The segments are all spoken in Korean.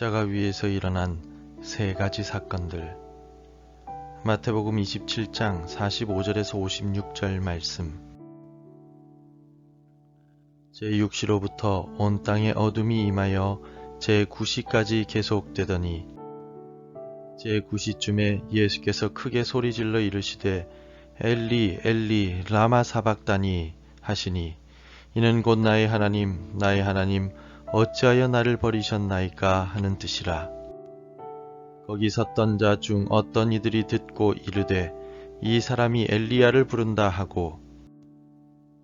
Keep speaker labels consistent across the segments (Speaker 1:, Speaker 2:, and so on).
Speaker 1: 십자가 위에서 일어난 세 가지 사건들. 마태복음 27장 45절에서 56절 말씀. 제6시로부터 온 땅에 어둠이 임하여 제9시까지 계속되더니 제9시쯤에 예수께서 크게 소리질러 이르시되 엘리 엘리 라마 사박다니 하시니 이는 곧 나의 하나님 어찌하여 나를 버리셨나이까 하는 뜻이라. 거기 섰던 자 중 어떤 이들이 듣고 이르되 이 사람이 엘리야를 부른다 하고,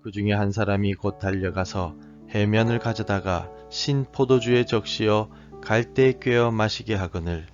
Speaker 1: 그 중에 한 사람이 곧 달려가서 해면을 가져다가 신 포도주에 적시어 갈대에 꿰어 마시게 하거늘,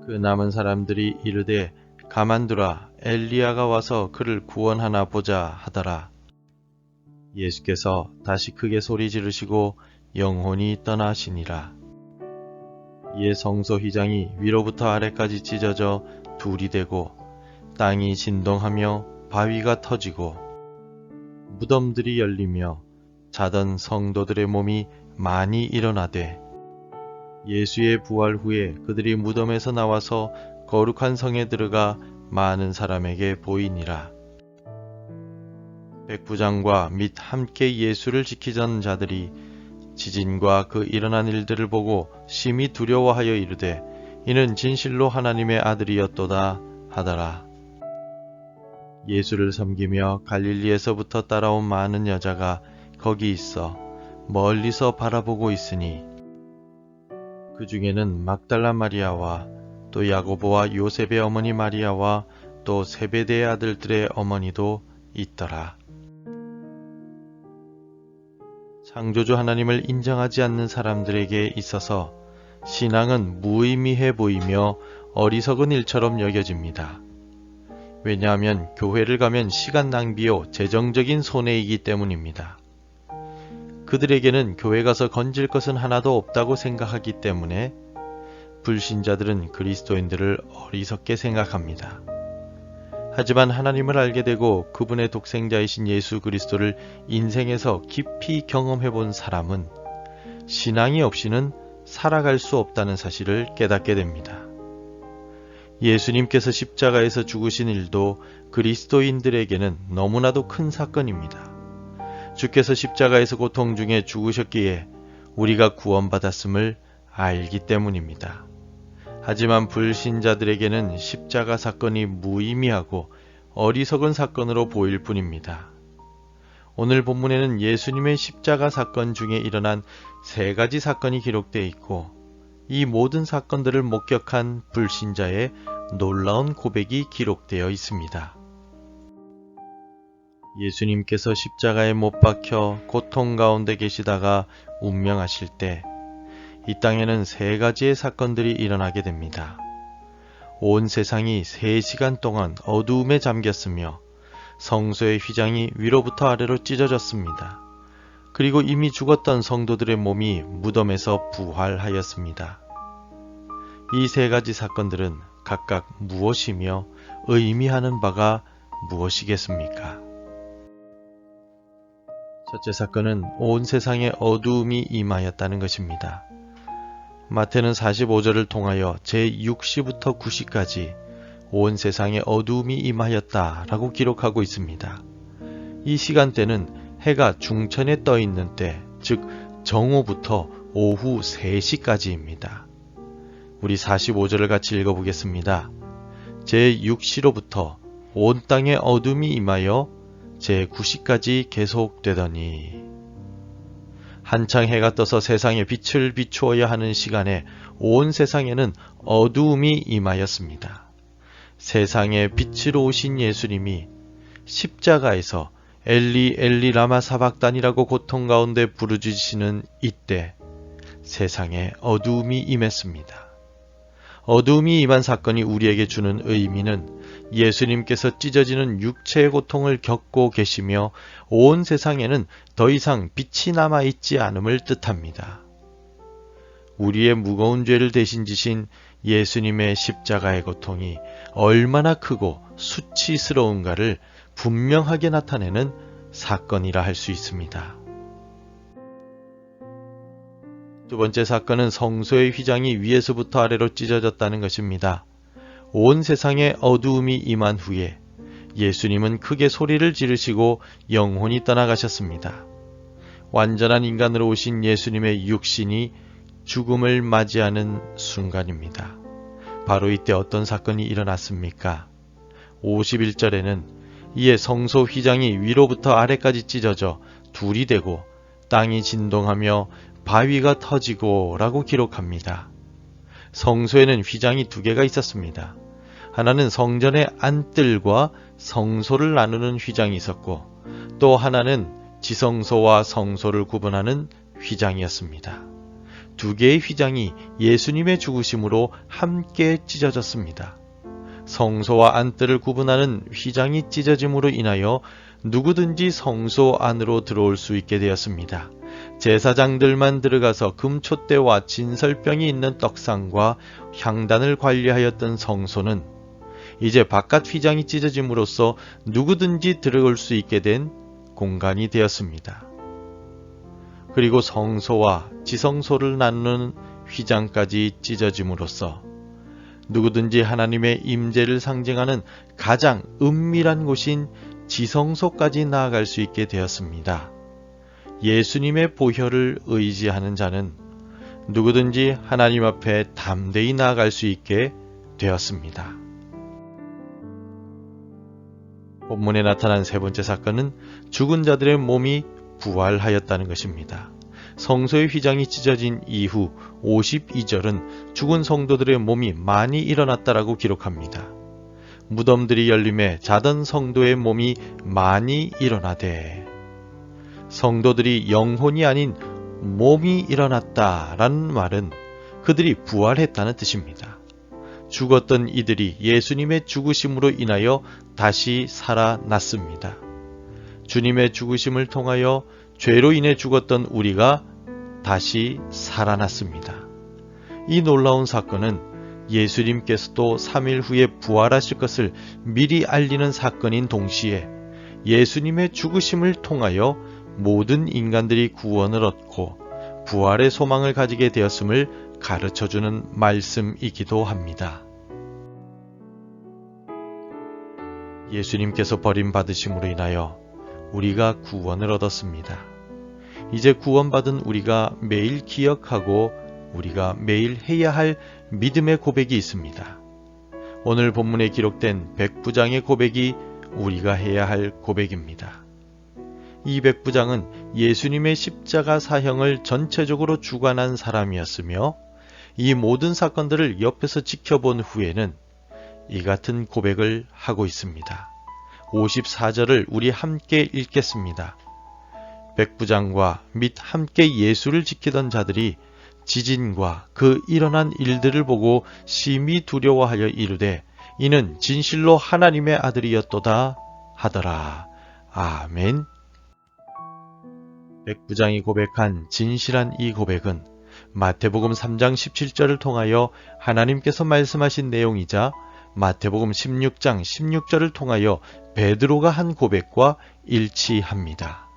Speaker 1: 그 남은 사람들이 이르되 가만두라, 엘리야가 와서 그를 구원하나 보자 하더라. 예수께서 다시 크게 소리 지르시고 영혼이 떠나시니라. 이에 성소 휘장이 위로부터 아래까지 찢어져 둘이 되고 땅이 진동하며 바위가 터지고 무덤들이 열리며 자던 성도들의 몸이 많이 일어나되, 예수의 부활 후에 그들이 무덤에서 나와서 거룩한 성에 들어가 많은 사람에게 보이니라. 백부장과 및 함께 예수를 지키던 자들이 지진과 그 일어난 일들을 보고 심히 두려워하여 이르되 이는 진실로 하나님의 아들이었도다 하더라. 예수를 섬기며 갈릴리에서부터 따라온 많은 여자가 거기 있어 멀리서 바라보고 있으니, 그 중에는 막달라 마리아와 또 야고보와 요셉의 어머니 마리아와 또 세베대의 아들들의 어머니도 있더라. 창조주 하나님을 인정하지 않는 사람들에게 있어서 신앙은 무의미해 보이며 어리석은 일처럼 여겨집니다. 왜냐하면 교회를 가면 시간 낭비요 재정적인 손해이기 때문입니다. 그들에게는 교회 가서 건질 것은 하나도 없다고 생각하기 때문에 불신자들은 그리스도인들을 어리석게 생각합니다. 하지만 하나님을 알게 되고 그분의 독생자이신 예수 그리스도를 인생에서 깊이 경험해 본 사람은 신앙이 없이는 살아갈 수 없다는 사실을 깨닫게 됩니다. 예수님께서 십자가에서 죽으신 일도 그리스도인들에게는 너무나도 큰 사건입니다. 주께서 십자가에서 고통 중에 죽으셨기에 우리가 구원받았음을 알기 때문입니다. 하지만 불신자들에게는 십자가 사건이 무의미하고 어리석은 사건으로 보일 뿐입니다. 오늘 본문에는 예수님의 십자가 사건 중에 일어난 세 가지 사건이 기록되어 있고, 이 모든 사건들을 목격한 불신자의 놀라운 고백이 기록되어 있습니다. 예수님께서 십자가에 못 박혀 고통 가운데 계시다가 운명하실 때 이 땅에는 세 가지의 사건들이 일어나게 됩니다. 온 세상이 3시간 동안 어두움에 잠겼으며 성소의 휘장이 위로부터 아래로 찢어졌습니다. 그리고 이미 죽었던 성도들의 몸이 무덤에서 부활하였습니다. 이 세 가지 사건들은 각각 무엇이며 의미하는 바가 무엇이겠습니까? 첫째 사건은 온 세상에 어두움이 임하였다는 것입니다. 마태는 45절을 통하여 제6시부터 9시까지 온 세상에 어두움이 임하였다 라고 기록하고 있습니다. 이 시간대는 해가 중천에 떠 있는 때, 즉 정오부터 오후 3시까지입니다. 우리 45절을 같이 읽어보겠습니다. 제6시로부터 온 땅에 어둠이 임하여 제9시까지 계속되더니, 한창 해가 떠서 세상에 빛을 비추어야 하는 시간에 온 세상에는 어두움이 임하였습니다. 세상에 빛으로 오신 예수님이 십자가에서 엘리 엘리 라마 사박단이라고 고통 가운데 부르짖으시는 이때 세상에 어두움이 임했습니다. 어두움이 임한 사건이 우리에게 주는 의미는 예수님께서 찢어지는 육체의 고통을 겪고 계시며 온 세상에는 더 이상 빛이 남아있지 않음을 뜻합니다. 우리의 무거운 죄를 대신 지신 예수님의 십자가의 고통이 얼마나 크고 수치스러운가를 분명하게 나타내는 사건이라 할 수 있습니다. 두 번째 사건은 성소의 휘장이 위에서부터 아래로 찢어졌다는 것입니다. 온 세상에 어두움이 임한 후에 예수님은 크게 소리를 지르시고 영혼이 떠나가셨습니다. 완전한 인간으로 오신 예수님의 육신이 죽음을 맞이하는 순간입니다. 바로 이때 어떤 사건이 일어났습니까? 51절에는 이에 성소 휘장이 위로부터 아래까지 찢어져 둘이 되고 땅이 진동하며 바위가 터지고 라고 기록합니다. 성소에는 휘장이 두 개가 있었습니다. 하나는 성전의 안뜰과 성소를 나누는 휘장이 있었고 또 하나는 지성소와 성소를 구분하는 휘장이었습니다. 두 개의 휘장이 예수님의 죽으심으로 함께 찢어졌습니다. 성소와 안뜰을 구분하는 휘장이 찢어짐으로 인하여 누구든지 성소 안으로 들어올 수 있게 되었습니다. 제사장들만 들어가서 금촛대와 진설병이 있는 떡상과 향단을 관리하였던 성소는 이제 바깥 휘장이 찢어짐으로써 누구든지 들어올 수 있게 된 공간이 되었습니다. 그리고 성소와 지성소를 나누는 휘장까지 찢어짐으로써 누구든지 하나님의 임재를 상징하는 가장 은밀한 곳인 지성소까지 나아갈 수 있게 되었습니다. 예수님의 보혈을 의지하는 자는 누구든지 하나님 앞에 담대히 나아갈 수 있게 되었습니다. 본문에 나타난 세 번째 사건은 죽은 자들의 몸이 부활하였다는 것입니다. 성소의 휘장이 찢어진 이후 52절은 죽은 성도들의 몸이 많이 일어났다라고 기록합니다. 무덤들이 열림에 자던 성도의 몸이 많이 일어나되 성도들이 영혼이 아닌 몸이 일어났다라는 말은 그들이 부활했다는 뜻입니다. 죽었던 이들이 예수님의 죽으심으로 인하여 다시 살아났습니다. 주님의 죽으심을 통하여 죄로 인해 죽었던 우리가 다시 살아났습니다. 이 놀라운 사건은 예수님께서도 3일 후에 부활하실 것을 미리 알리는 사건인 동시에 예수님의 죽으심을 통하여 모든 인간들이 구원을 얻고 부활의 소망을 가지게 되었음을 가르쳐주는 말씀이기도 합니다. 예수님께서 버림받으심으로 인하여 우리가 구원을 얻었습니다. 이제 구원받은 우리가 매일 기억하고 우리가 매일 해야 할 믿음의 고백이 있습니다. 오늘 본문에 기록된 백부장의 고백이 우리가 해야 할 고백입니다. 이 백부장은 예수님의 십자가 사형을 전체적으로 주관한 사람이었으며 이 모든 사건들을 옆에서 지켜본 후에는 이 같은 고백을 하고 있습니다. 54절을 우리 함께 읽겠습니다. 백부장과 및 함께 예수를 지키던 자들이 지진과 그 일어난 일들을 보고 심히 두려워하여 이르되 이는 진실로 하나님의 아들이었도다 하더라. 아멘. 백부장이 고백한 진실한 이 고백은 마태복음 3장 17절을 통하여 하나님께서 말씀하신 내용이자 마태복음 16장 16절을 통하여 베드로가 한 고백과 일치합니다.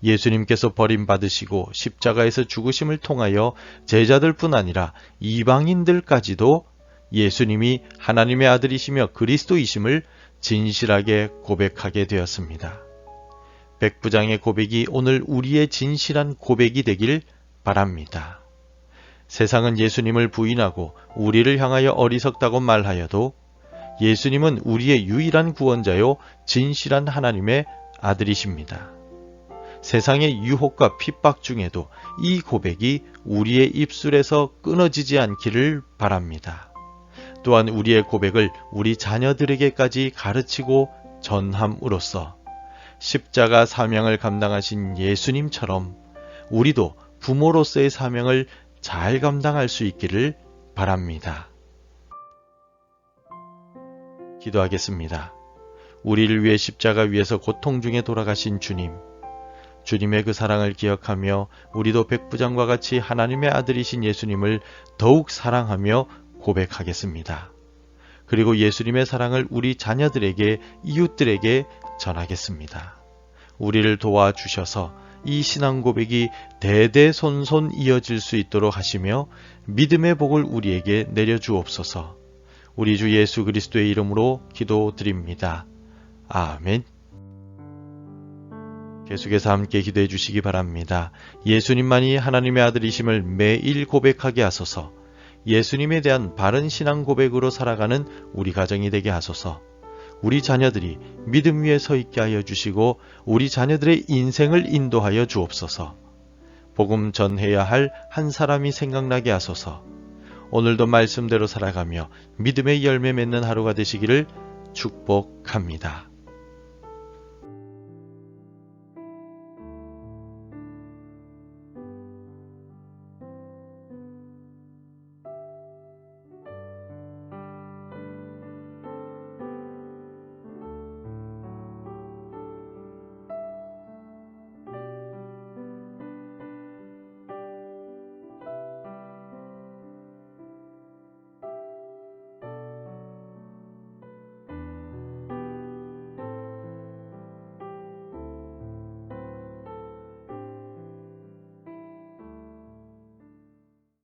Speaker 1: 예수님께서 버림받으시고 십자가에서 죽으심을 통하여 제자들뿐 아니라 이방인들까지도 예수님이 하나님의 아들이시며 그리스도이심을 진실하게 고백하게 되었습니다. 백부장의 고백이 오늘 우리의 진실한 고백이 되길 바랍니다. 세상은 예수님을 부인하고 우리를 향하여 어리석다고 말하여도 예수님은 우리의 유일한 구원자요 진실한 하나님의 아들이십니다. 세상의 유혹과 핍박 중에도 이 고백이 우리의 입술에서 끊어지지 않기를 바랍니다. 또한 우리의 고백을 우리 자녀들에게까지 가르치고 전함으로써 십자가 사명을 감당하신 예수님처럼 우리도 부모로서의 사명을 잘 감당할 수 있기를 바랍니다. 기도하겠습니다. 우리를 위해 십자가 위에서 고통 중에 돌아가신 주님, 주님의 그 사랑을 기억하며 우리도 백부장과 같이 하나님의 아들이신 예수님을 더욱 사랑하며 고백하겠습니다. 그리고 예수님의 사랑을 우리 자녀들에게, 이웃들에게 전하겠습니다. 우리를 도와주셔서 이 신앙 고백이 대대손손 이어질 수 있도록 하시며 믿음의 복을 우리에게 내려주옵소서. 우리 주 예수 그리스도의 이름으로 기도드립니다. 아멘. 계속해서 함께 기도해 주시기 바랍니다. 예수님만이 하나님의 아들이심을 매일 고백하게 하소서. 예수님에 대한 바른 신앙 고백으로 살아가는 우리 가정이 되게 하소서. 우리 자녀들이 믿음 위에 서 있게 하여 주시고 우리 자녀들의 인생을 인도하여 주옵소서. 복음 전해야 할 한 사람이 생각나게 하소서. 오늘도 말씀대로 살아가며 믿음의 열매 맺는 하루가 되시기를 축복합니다.